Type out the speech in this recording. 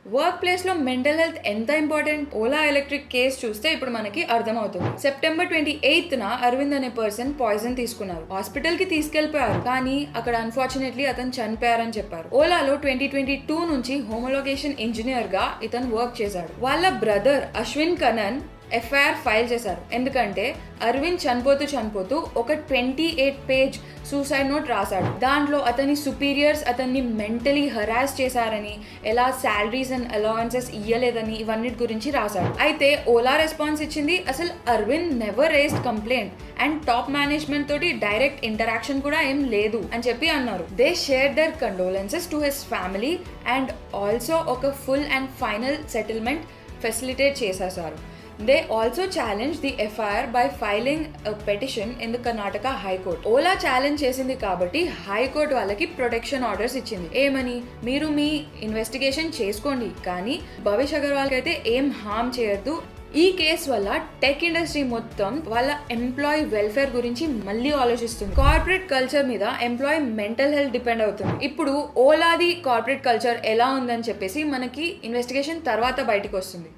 Work place లో mental health ఎంత important? Ola electric case చూస్తే ఇప్పుడు మనకి అర్థమవుతుంది. సెప్టెంబర్ 28న అరవింద్ అనే పర్సన్ పాయిజన్ తీసుకున్నారు. హాస్పిటల్ కి తీసుకెళ్లిపోయారు, కానీ అక్కడ అన్ఫార్చునేట్లీ అతను చనిపోయారని చెప్పారు. ఓలాలో 2022 నుంచి హోమోలోగేషన్ ఇంజనీర్ గా ఇతను వర్క్ చేశాడు. వాళ్ళ brother Ashwin Kannan FIR file చేశారు. ఎందుకంటే అరవింద్ చనిపోతూ ఒక 28 పేజ్ సూసైడ్ నోట్ రాశాడు. దాంట్లో అతని సుపీరియర్స్ అతన్ని మెంటలీ హరాస్ చేశారని, ఎలా శాలరీస్ అండ్ అలవెన్సెస్ ఇయ్యలేదని, ఇవన్నిటి గురించి రాశాడు. అయితే ఓలా రెస్పాన్స్ ఇచ్చింది, అసలు Aravind never raised complaint and top management తోటి డైరెక్ట్ ఇంటరాక్షన్ కూడా ఏం లేదు అని చెప్పి అన్నారు. They share their condolences to his family and also ఒక full and final settlement facilitate చేసేసారు. They also challenged the FIR by filing a petition in the Karnataka High Court. Ola challenge చేసింది కాబట్టి హైకోర్టు వాళ్ళకి ప్రొటెక్షన్ ఆర్డర్స్ ఇచ్చింది. ఏమని? మీరు మీ investigation చేసుకోండి, కానీ భవిష్ అగర్వాల్ అయితే ఏం హార్మ్ చేయొద్దు. ఈ కేసు వల్ల టెక్ ఇండస్ట్రీ మొత్తం వాళ్ళ ఎంప్లాయీ వెల్ఫేర్ గురించి మళ్ళీ ఆలోచిస్తుంది. కార్పొరేట్ కల్చర్ మీద ఎంప్లాయీ మెంటల్ హెల్త్ డిపెండ్ అవుతుంది. ఇప్పుడు ఓలాది కార్పొరేట్ కల్చర్ ఎలా ఉందని చెప్పేసి మనకి ఇన్వెస్టిగేషన్ తర్వాత బయటకు వస్తుంది.